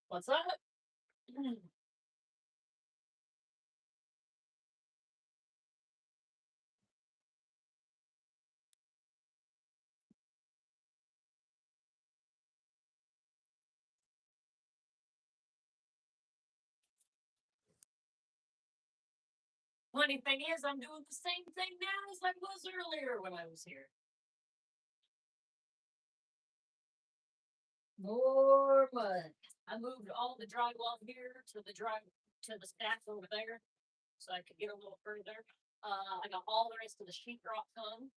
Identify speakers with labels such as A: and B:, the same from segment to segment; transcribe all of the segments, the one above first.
A: What's up? Funny thing is, I'm doing the same thing now as I was earlier when I was here. More mud. I moved all the drywall here to the stack over there, so I could get a little further. I got all the rest of the sheetrock done.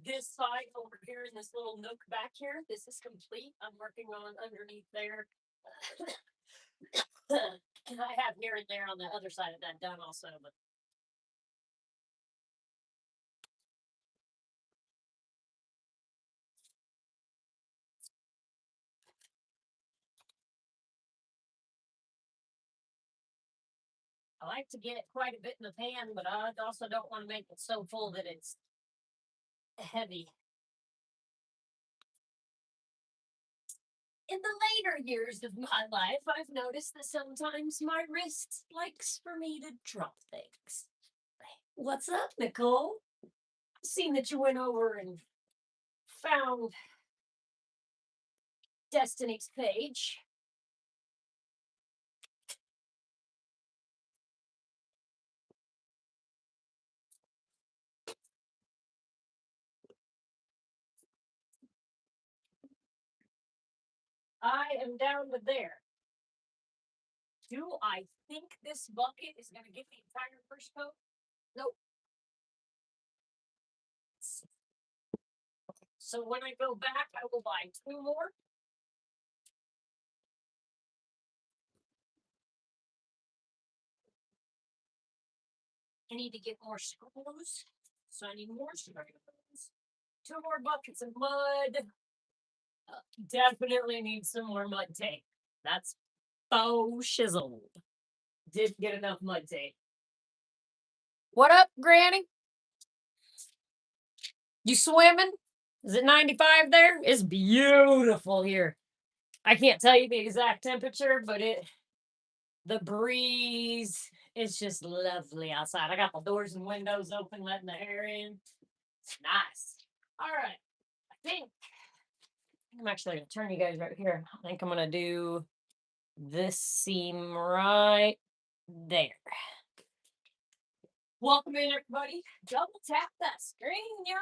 A: This side over here in this little nook back here, this is complete. I'm working on underneath there. And I have here and there on the other side of that done also, but I like to get quite a bit in the pan, but I also don't want to make it so full that it's heavy. In the later years of my life, I've noticed that sometimes my wrist likes for me to drop things. What's up, Nicole? Seen that you went over and found Destiny's page. I am down with there. Do I think this bucket is going to get the entire first coat? Nope. So when I go back, I will buy 2 more. I need to get more screws. So I need more screws. 2 more buckets of mud. Definitely need some more mud tape. That's faux shizzled. Didn't get enough mud tape. What up, Granny? You swimming? Is it 95 there? It's beautiful here. I can't tell you the exact temperature, but the breeze is just lovely outside. I got the doors and windows open, letting the air in. It's nice. All right. I think I'm actually gonna turn you guys right here. I think I'm gonna do this seam right there. Welcome in, everybody. Double tap that screen, yo.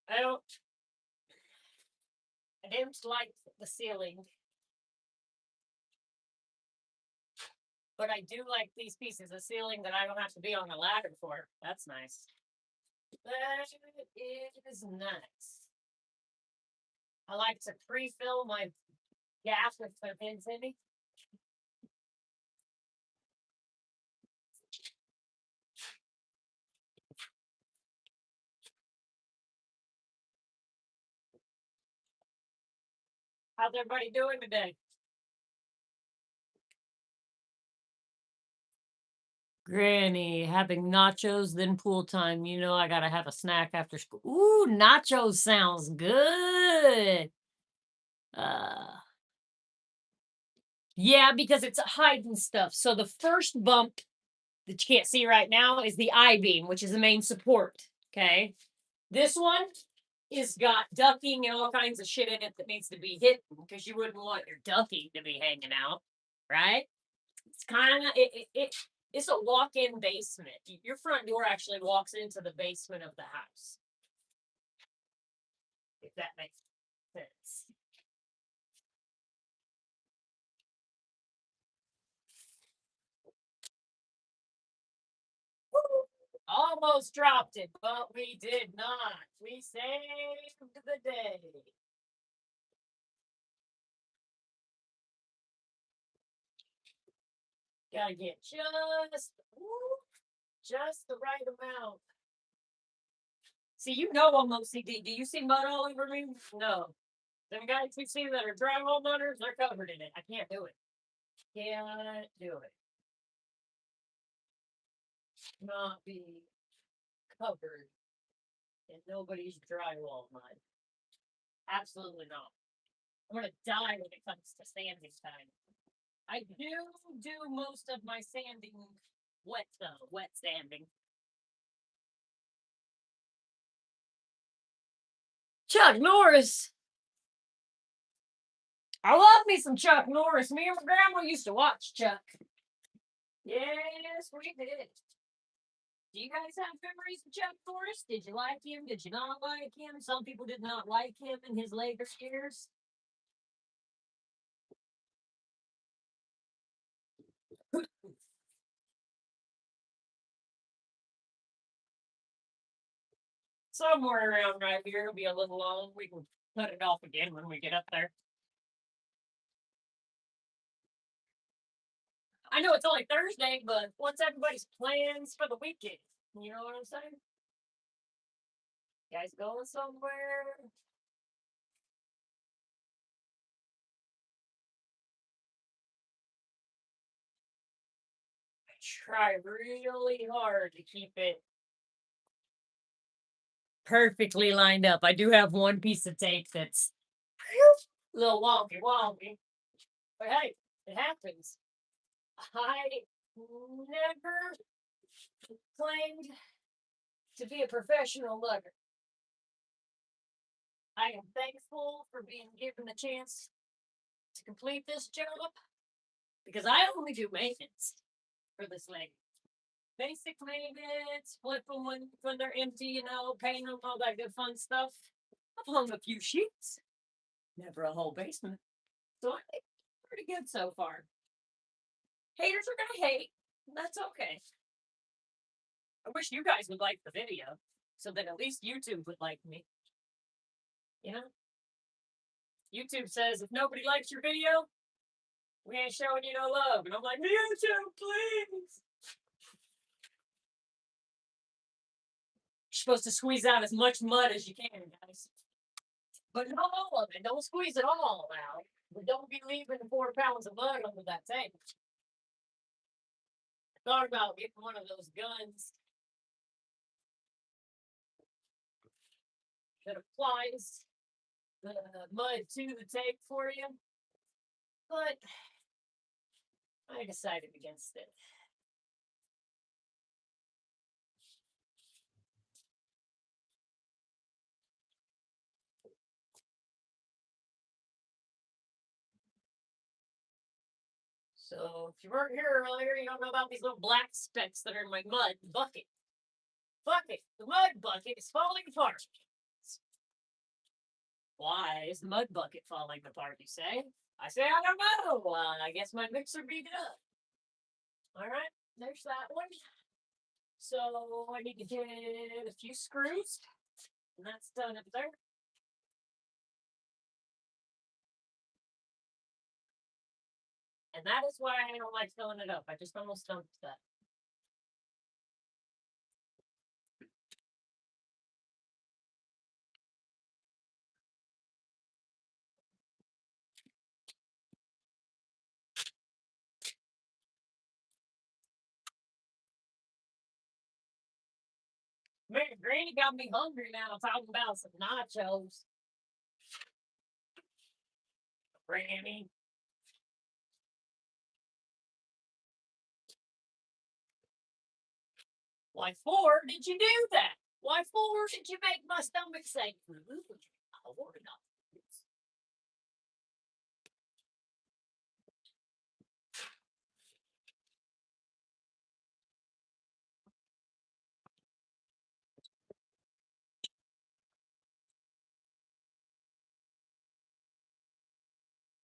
A: I don't. I didn't like the ceiling, but I do like these pieces of ceiling that I don't have to be on a ladder for. That's nice. That is nice. I like to pre-fill my gas with the pins in me. How's everybody doing today? Granny, having nachos, then pool time. You know, I gotta have a snack after school. Ooh, nachos sounds good. Uh, yeah, because it's hiding stuff. So the first bump that you can't see right now is the I-beam, which is the main support. Okay. This one is got ducking and all kinds of shit in it that needs to be hidden because you wouldn't want your ducking to be hanging out, right? It's kind of it's a walk-in basement. Your front door actually walks into the basement of the house. If that makes sense. Almost dropped it, but we did not. We saved the day. Gotta get just the right amount. See, you know I'm OCD. Do you see mud all over me? No. Them guys we see that are drywall mutters, they're covered in it. I can't do it. Can't do it. Not be covered in nobody's drywall mud. Absolutely not. I'm gonna die when it comes to sanding time. I do most of my sanding wet though, wet sanding. Chuck Norris. I love me some Chuck Norris. Me and my grandma used to watch Chuck. Yes, we did. Do you guys have memories of Chuck Norris? Did you like him? Did you not like him? Some people did not like him in his later years. Somewhere around right here, it'll be a little long. We can cut it off again when we get up there. I know it's only Thursday, but what's everybody's plans for the weekend? You know what I'm saying? You guys going somewhere? I try really hard to keep it perfectly lined up. I do have one piece of tape that's a little wonky. But hey, it happens. I never claimed to be a professional lugger. I am thankful for being given the chance to complete this job because I only do maintenance for this leg. Basic maintenance, flip them when they're empty, you know, paint them, all that good fun stuff. I've hung a few sheets, never a whole basement. So I think pretty good so far. Haters are gonna hate. That's okay. I wish you guys would like the video so that at least YouTube would like me. You know? YouTube says if nobody likes your video, we ain't showing you no love. And I'm like, YouTube, please. You're supposed to squeeze out as much mud as you can, guys. But not all of it. Don't squeeze it all out. But don't be leaving 4 pounds of mud under that tank. I thought about getting one of those guns that applies the mud to the tank for you. But I decided against it. So if you weren't here earlier, you don't know about these little black specks that are in my mud bucket. Bucket. The mud bucket is falling apart. Why is the mud bucket falling apart, you say? I say, I don't know. I guess my mixer beat it up. All right, there's that one. So I need to get a few screws, and that's done up there. And that is why I don't like filling it up. I just almost dumped that. Man, Granny got me hungry now talking about some nachos. Granny. Why for did you do that? Why for did you make my stomach say, I want to know.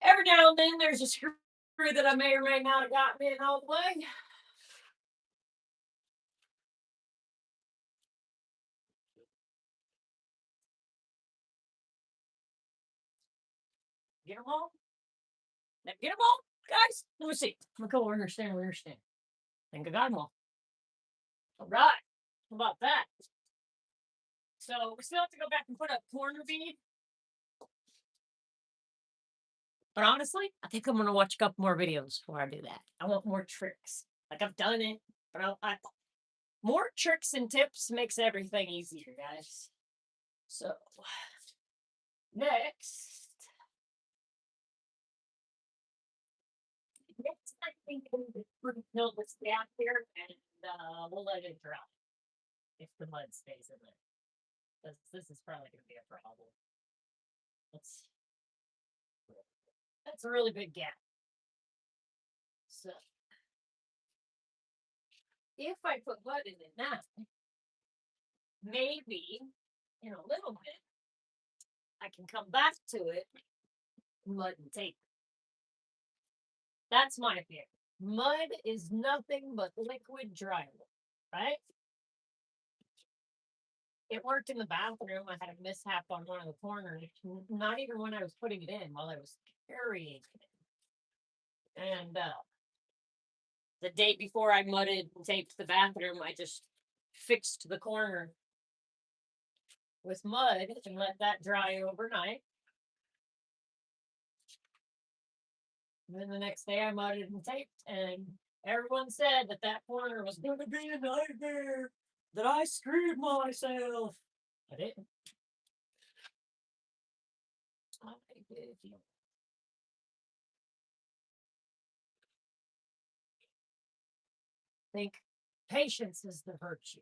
A: Every now and then there's a screw that I may or may not have gotten in all the way. Get them all? Get them all, guys? Let me see. Let me go understand. I think I got them all. All right. How about that? So we still have to go back and put a corner bead But honestly, I think I'm gonna watch a couple more videos before I do that. I want more tricks. Like I've done it, but more tricks and tips makes everything easier, guys. So next, I think we're gonna fill this down here and we'll let it dry if the mud stays in there. Because this is probably gonna be a problem. That's that's a really big gap. So if I put mud in it now, maybe in a little bit I can come back to it, mud and tape. That's my fear. Mud is nothing but liquid drywall, right? It worked in the bathroom. I had a mishap on one of the corners, not even when I was putting it in, while I was carrying it. And the day before I mudded and taped the bathroom, I just fixed the corner with mud and let that dry overnight. And then the next day I mudded and taped, and everyone said that that corner was going to be a nightmare, that I screwed myself. I didn't. I did. Think patience is the virtue.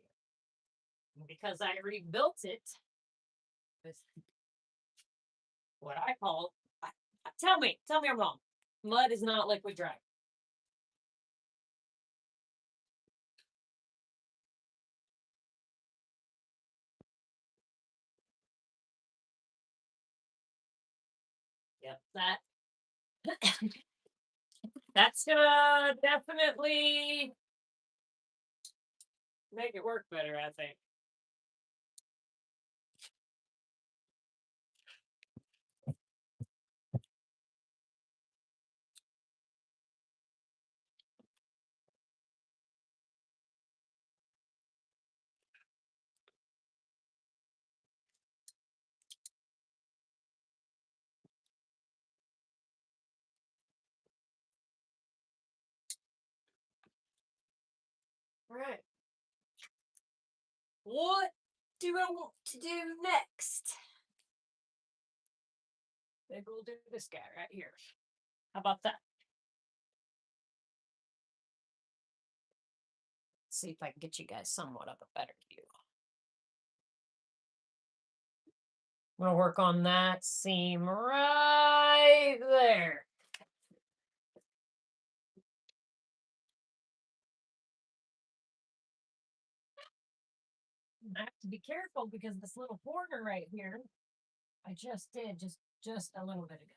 A: Because I rebuilt it with what I call, tell me I'm wrong. Mud is not liquid dry. Yep, that's gonna definitely make it work better, I think. All right. What do I want to do next? Maybe we'll do this guy right here. How about that? Let's see if I can get you guys somewhat of a better view. I'm gonna work on that seam right there. I have to be careful because this little border right here, I just did just a little bit ago.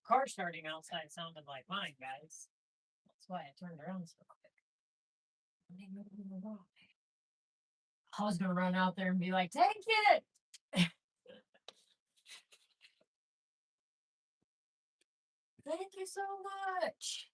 A: Car starting outside sounded like mine, guys. That's why I turned around so quick. I was gonna run out there and be like, "Take it!" Thank you so much.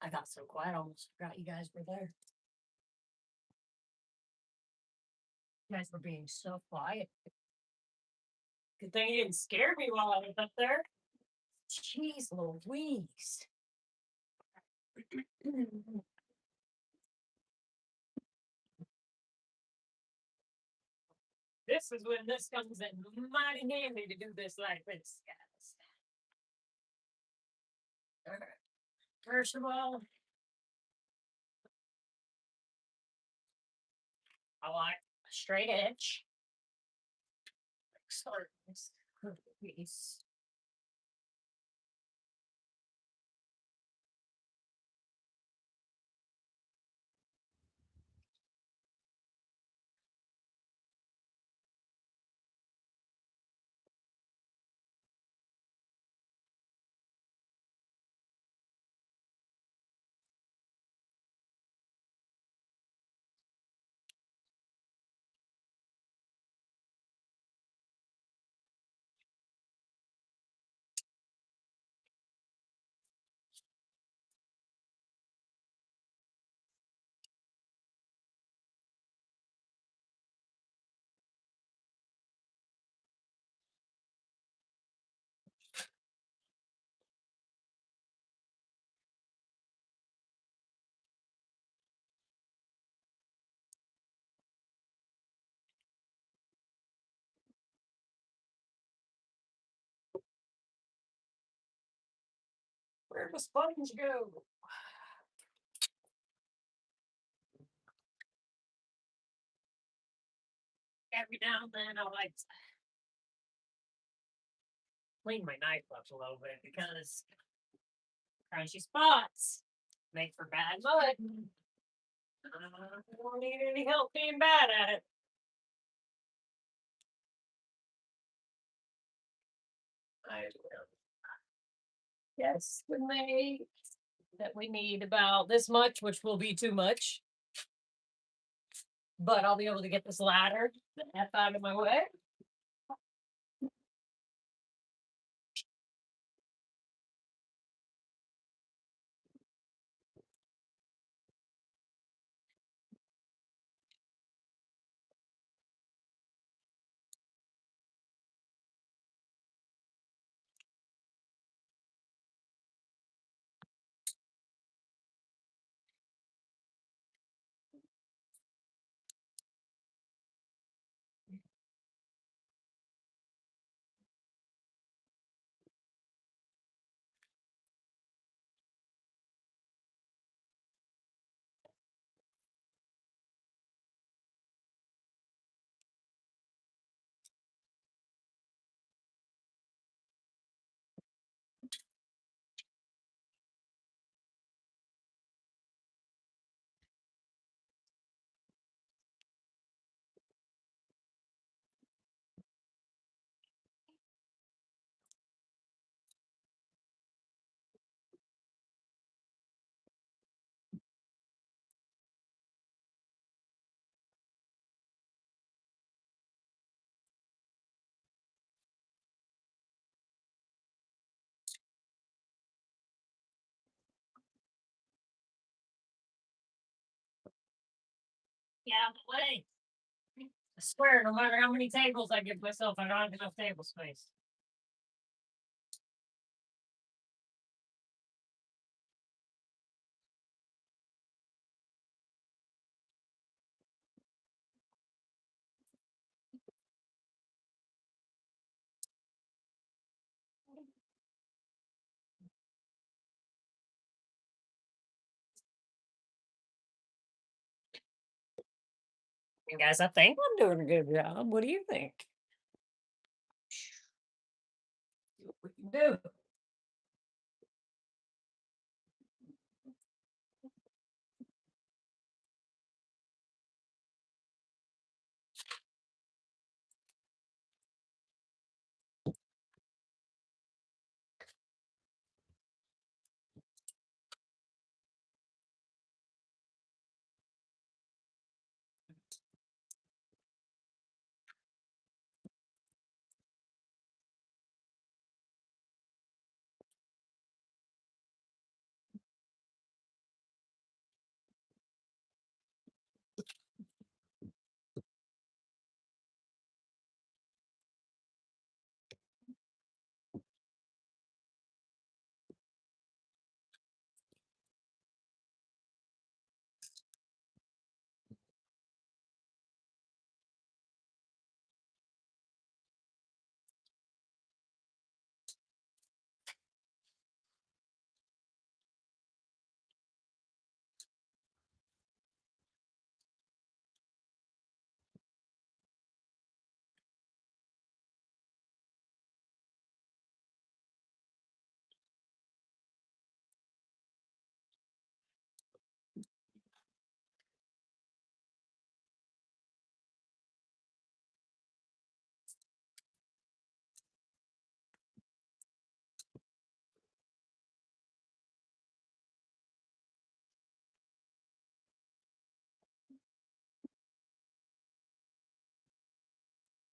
A: I got so quiet, I almost forgot you guys were there. You guys were being so quiet. Good thing you didn't scare me while I was up there. Jeez Louise. This is when this comes in mighty handy to do this like this, guys. All right. First of all, I like a straight edge. Start this piece. Where'd the sponge go? Every now and then I like to clean my knife up a little bit because crunchy spots make for bad mud. I don't need any help being bad at it. I will. Guesstimate that we need about this much, which will be too much. But I'll be able to get this ladder the F out of my way. Yeah, out of the way. I swear, no matter how many tables I give myself, I don't have enough table space. And guys, I think I'm doing a good job. What do you think? See what we can do.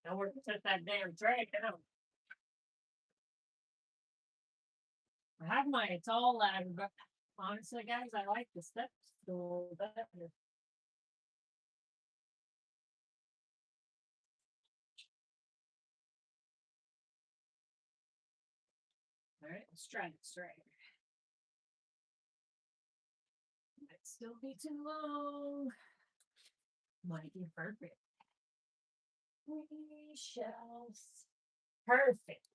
A: I work at that damn tray down. I have my it's all ladder, but honestly, guys, I like the step stool better. All right, let's try this right. Might still be too long. Might be perfect. We shall. Perfect.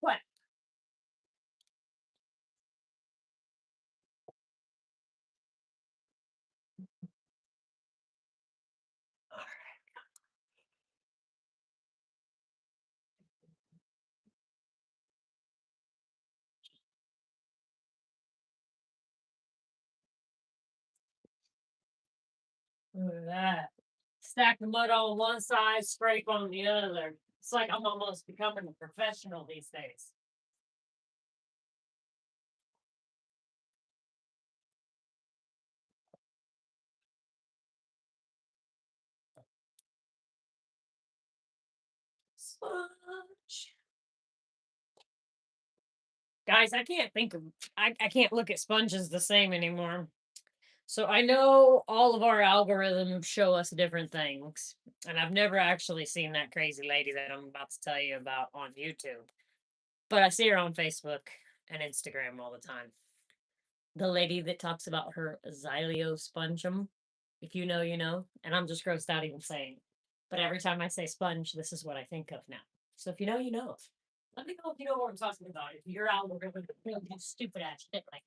A: What? Look at that. Stack the mud on one side, scrape on the other. It's like I'm almost becoming a professional these days. Sponge. Guys, I can't think of I can't look at sponges the same anymore. So I know all of our algorithms show us different things. And I've never actually seen that crazy lady that I'm about to tell you about on YouTube. But I see her on Facebook and Instagram all the time. The lady that talks about her xylospongum. If you know, you know. And I'm just grossed out even saying. But every time I say sponge, this is what I think of now. So if you know, you know. Let me know if you know what I'm talking about. If your algorithm really do stupid ass shit like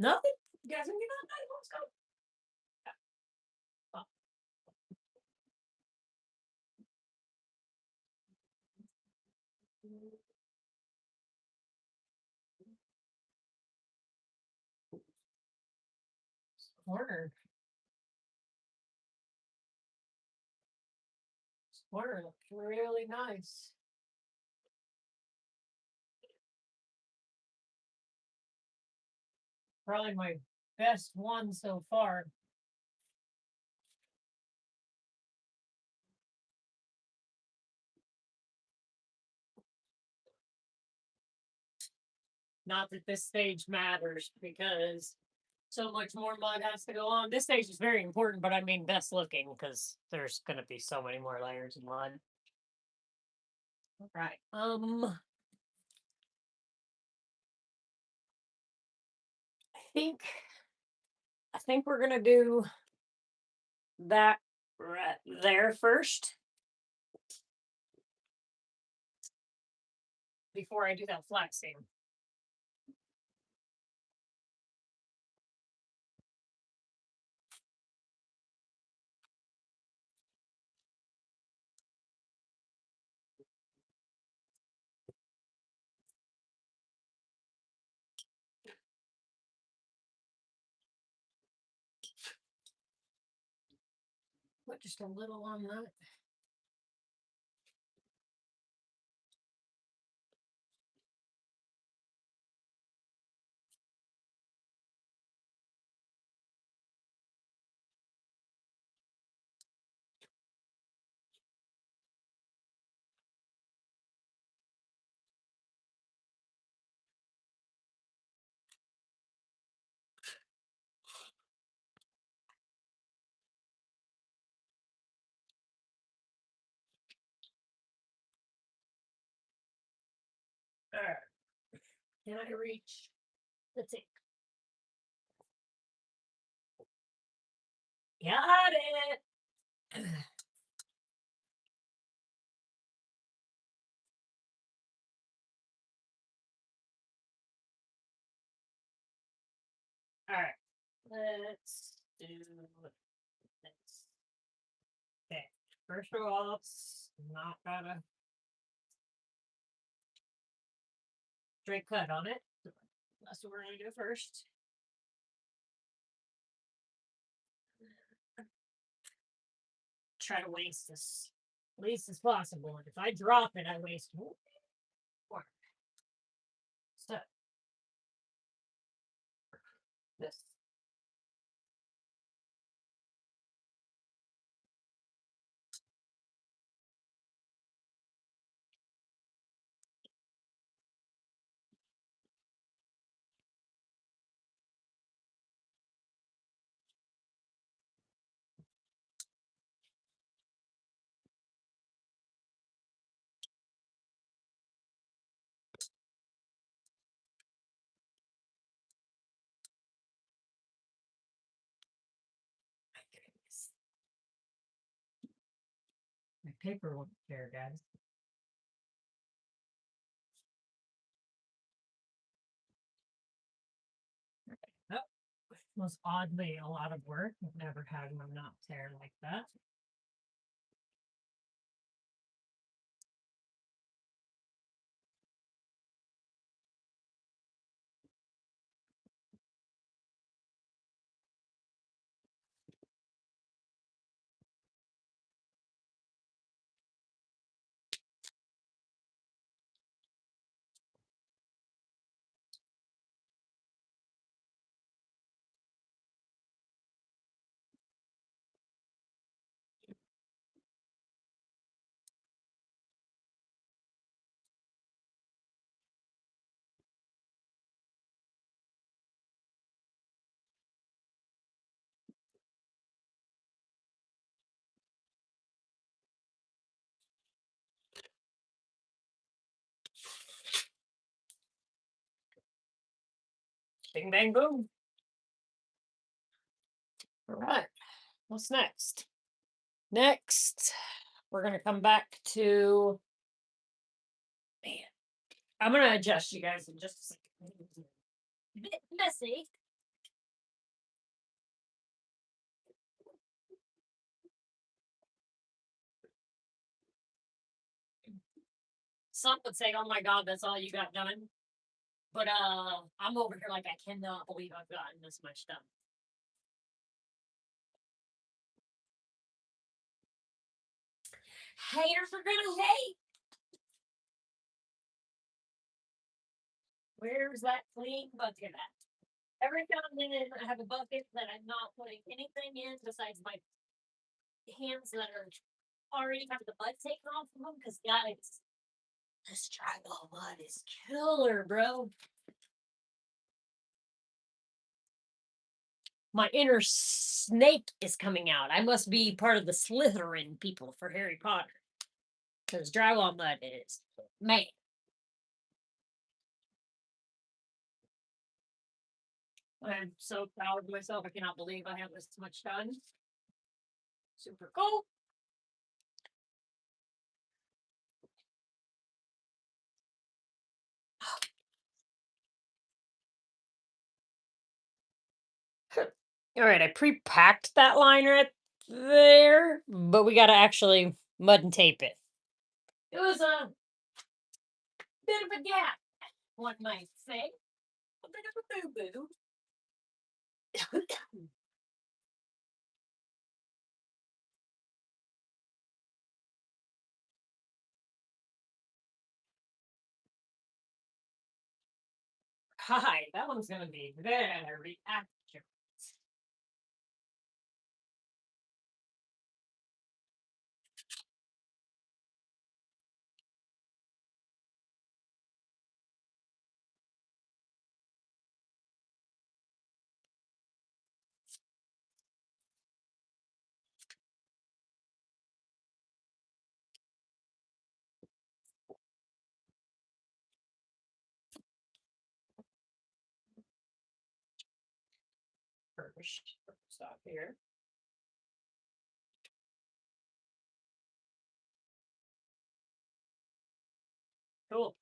A: nothing. You guys are gonna get on. Let's go. Corner. Corner looks really nice. Probably my best one so far. Not that this stage matters because so much more mud has to go on. This stage is very important, but I mean best looking because there's gonna be so many more layers of mud. All right. think I think we're gonna do that right there first before I do that flat seam. Put just a little on that. Can I reach the tape? Got it. All right. Let's do this. Okay. First of all, it's not got a straight cut on it. That's what we're gonna do first. Try to waste this least as possible. And if I drop it, I waste more. So this. My goodness. My paper won't care, guys. Oh, was oddly a lot of work. I've never had one not tear like that. Bing, bang, boom. All right. What's next? Next, we're going to come back to. Man, I'm going to adjust you guys in just a second. Bit messy. Some would say, "Oh my God, that's all you got done." But I'm over here like I cannot believe I've gotten this much done. Haters are gonna hate. Where's that clean bucket at? Every now and then I have a bucket that I'm not putting anything in besides my hands that are already have the mud taken off of them. Because guys, this drywall mud is killer, bro. My inner snake is coming out. I must be part of the Slytherin people for Harry Potter. Because drywall mud is, man. I'm so proud of myself. I cannot believe I have this much done. Super cool. All right, I pre-packed that line right there, but we got to actually mud and tape it. It was a bit of a gap, one might say. A bit of a boo-boo. Hi, that one's going to be very accurate. Stop here. Cool.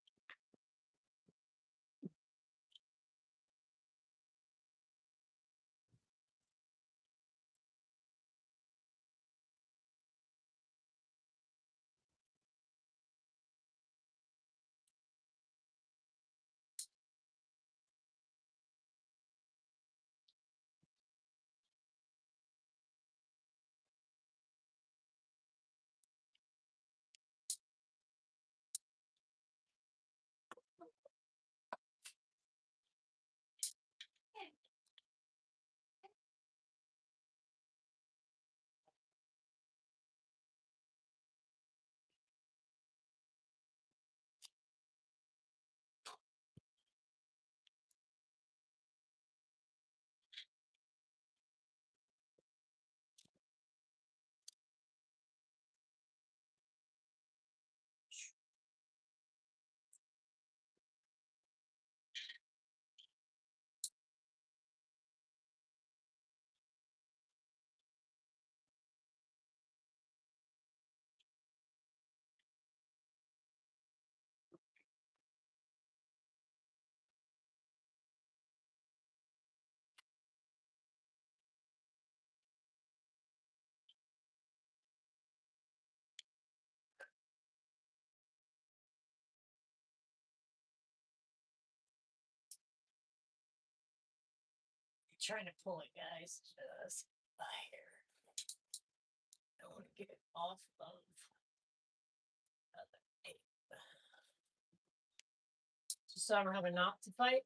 A: Trying to pull it, guys. Just here. I want to get it off of other tape. Just so I don't have a knot to fight.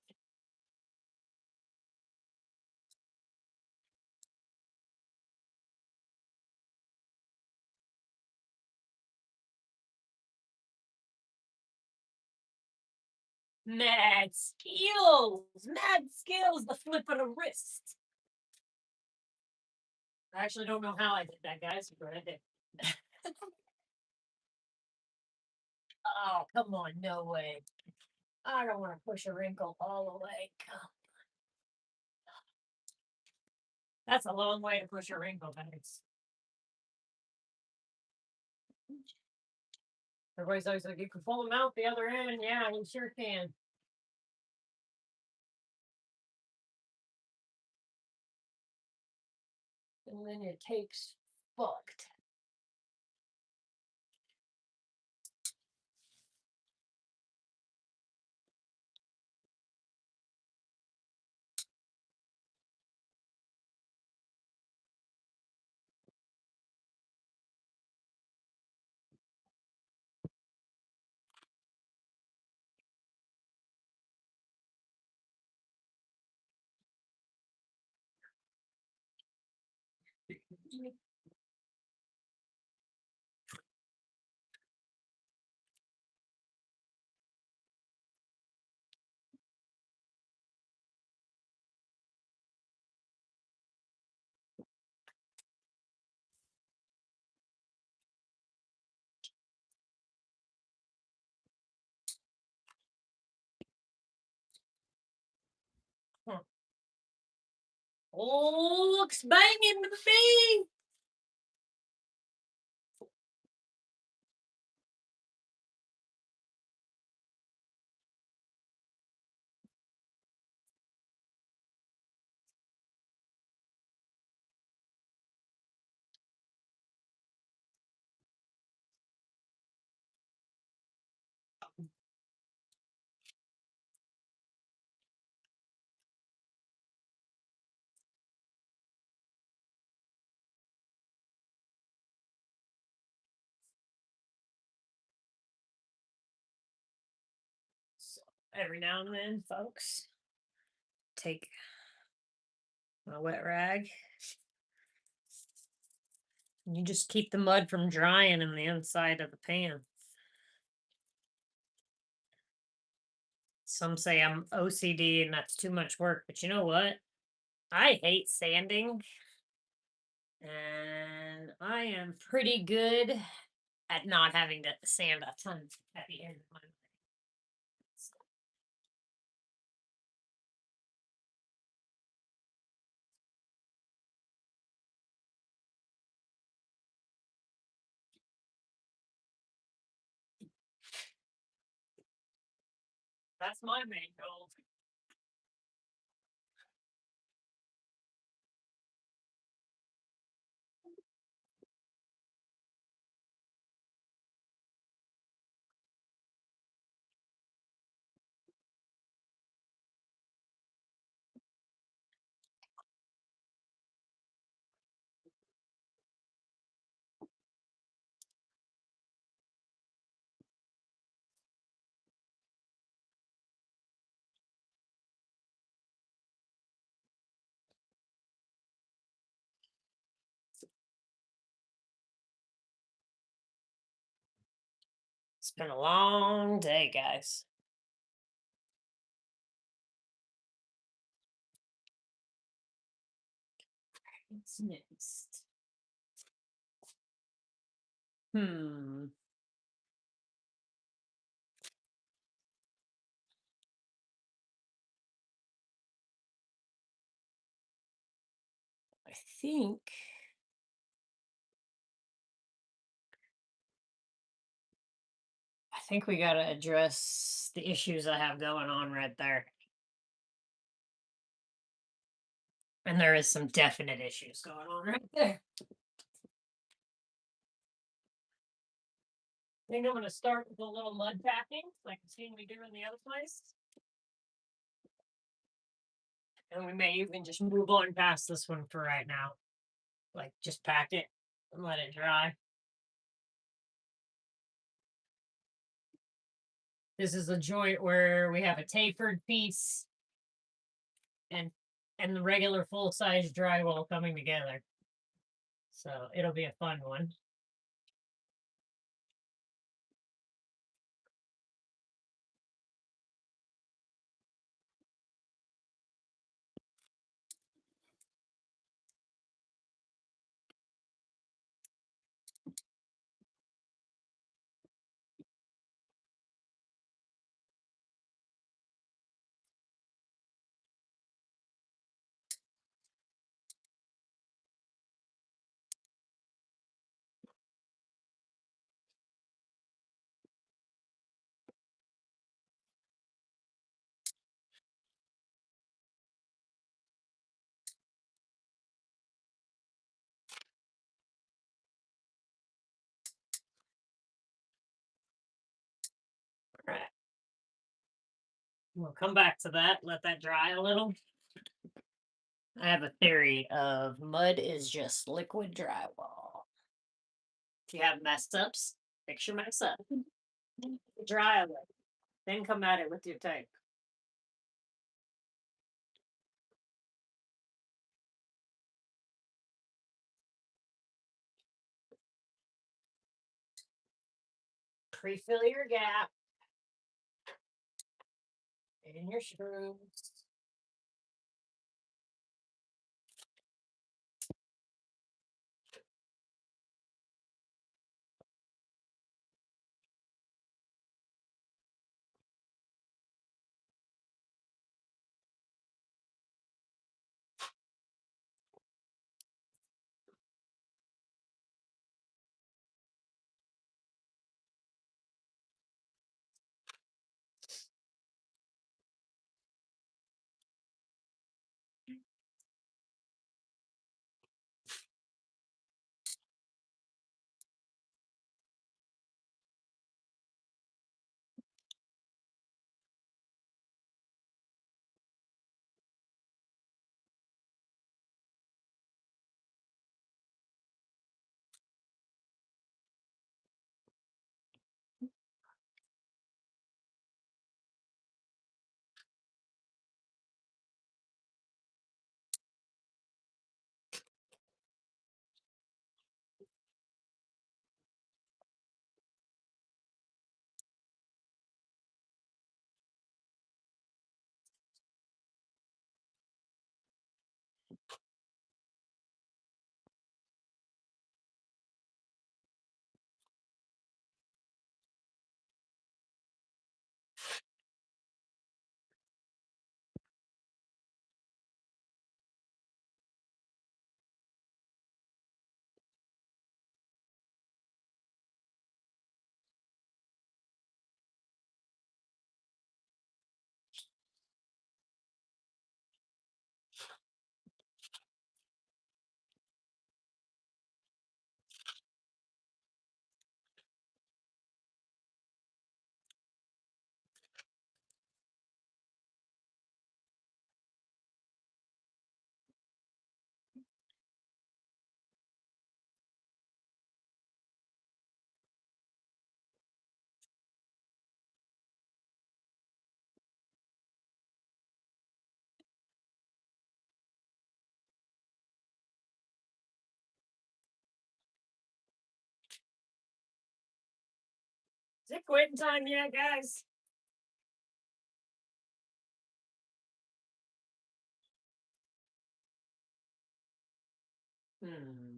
A: Mad skills! Mad skills! The flip of the wrist. I actually don't know how I did that, guys, but I did. Oh, come on, no way. I don't want to push a wrinkle all the way. That's a long way to push a wrinkle, guys. Everybody's always like, you can pull them out the other end. Yeah, you sure can. And then it takes fucked. Oh, looks banging to me. So every now and then, folks, take my wet rag. You just keep the mud from drying in the inside of the pan. Some say I'm OCD and that's too much work, but you know what? I hate sanding. And I am pretty good at not having to sand a ton at the end of my life. That's my main goal. It's been a long day, guys. What's next? Hmm. I think we got to address the issues I have going on right there. And there is some definite issues going on right there. I think I'm going to start with a little mud packing, like I've seen me do in the other place. And we may even just move on past this one for right now. Like, just pack it and let it dry. This is a joint where we have a tapered piece and the regular full size drywall coming together. So it'll be a fun one. All right. We'll come back to that, let that dry a little. I have a theory of mud is just liquid drywall. If you have mess ups, fix your mess up. Dry away. Then come at it with your tape. Pre-fill your gap. In your screws. it quitting time yet, guys? Hmm.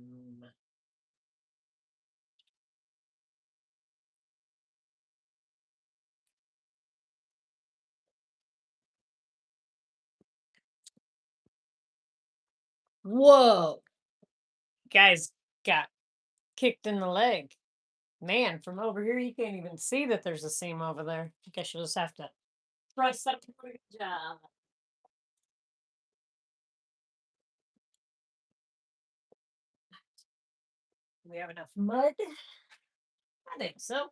A: Whoa. Guys got kicked in the leg. Man, from over here, you can't even see that there's a seam over there. I guess you'll just have to trust up to the job. We have enough mud? I think so.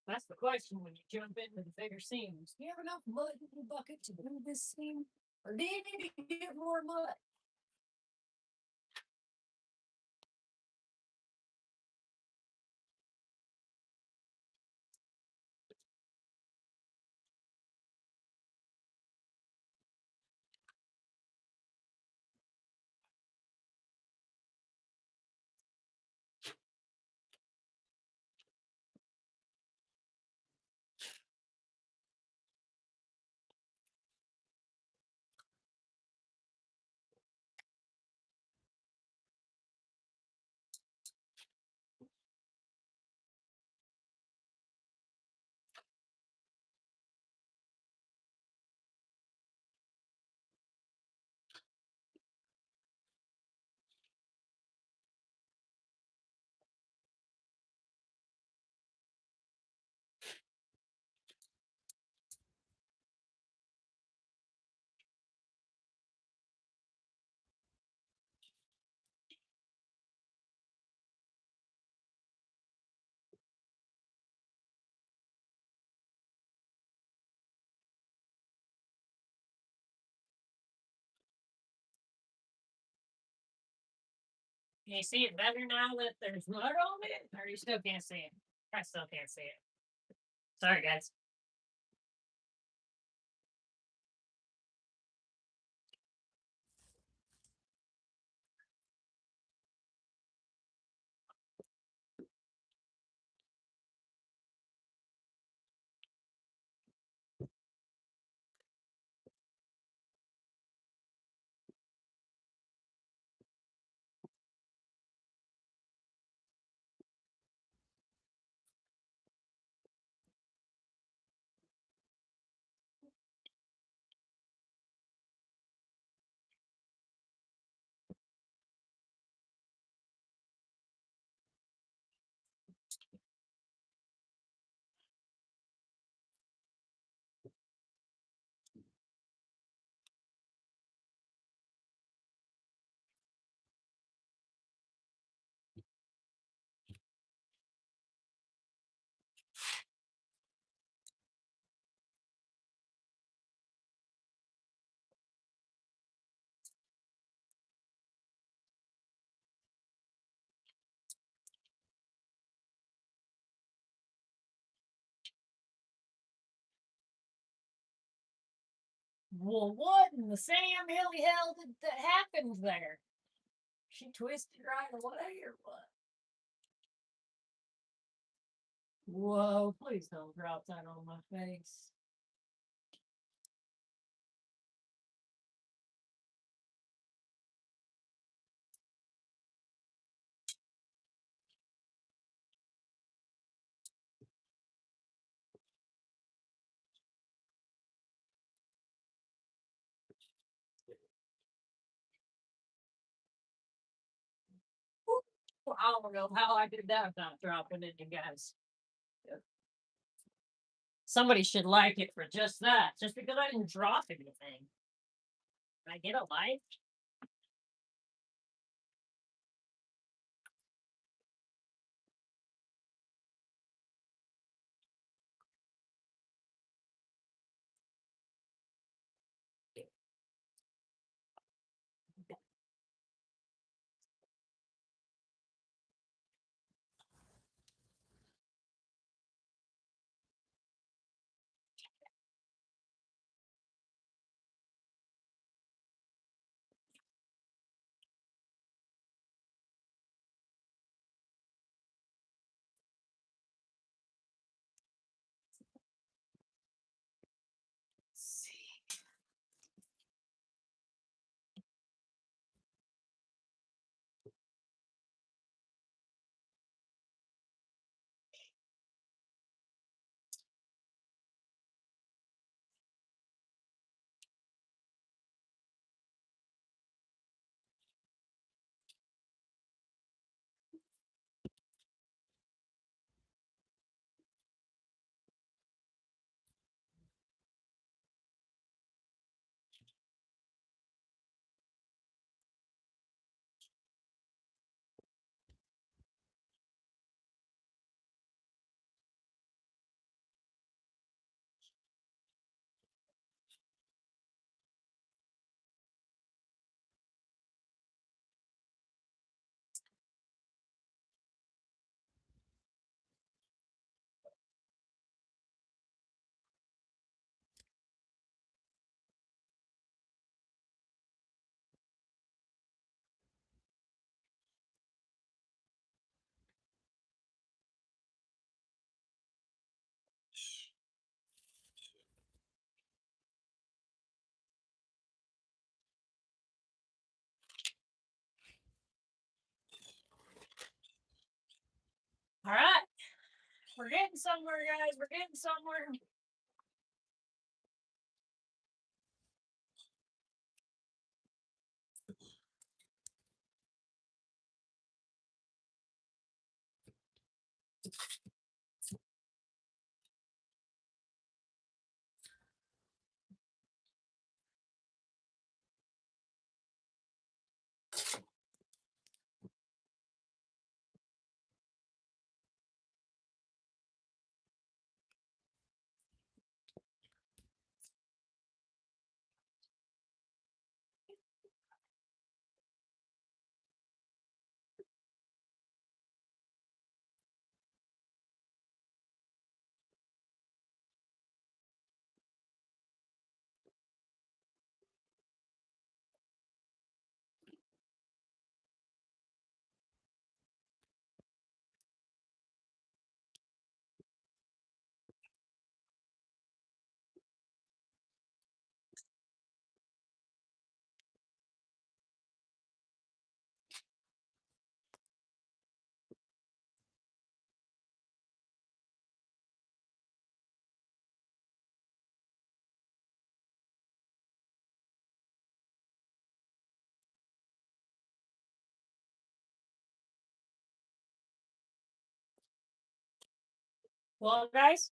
A: That's the question when you jump into the bigger seams. Do you have enough mud in the bucket to do this seam? Or do you need to get more mud? Can you see it better now that there's mud on it? Or you still can't see it? I still can't see it. Sorry, guys. Well, what in the Sam Hilly hell did that happen there? She twisted right away or what? Whoa, please don't drop that on my face. I don't know how I did that without dropping it, you guys. Somebody should like it for just that, just because I didn't drop anything. Can I get a like? We're getting somewhere, guys. We're getting somewhere. Well, guys,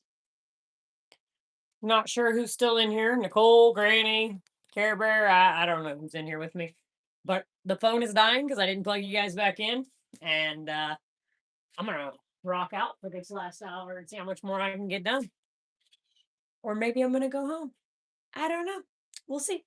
A: not sure who's still in here. Nicole, Granny, Care Bear. I don't know who's in here with me. But the phone is dying because I didn't plug you guys back in. And I'm gonna rock out for this last hour and see how much more I can get done. Or maybe I'm gonna go home. I don't know. We'll see.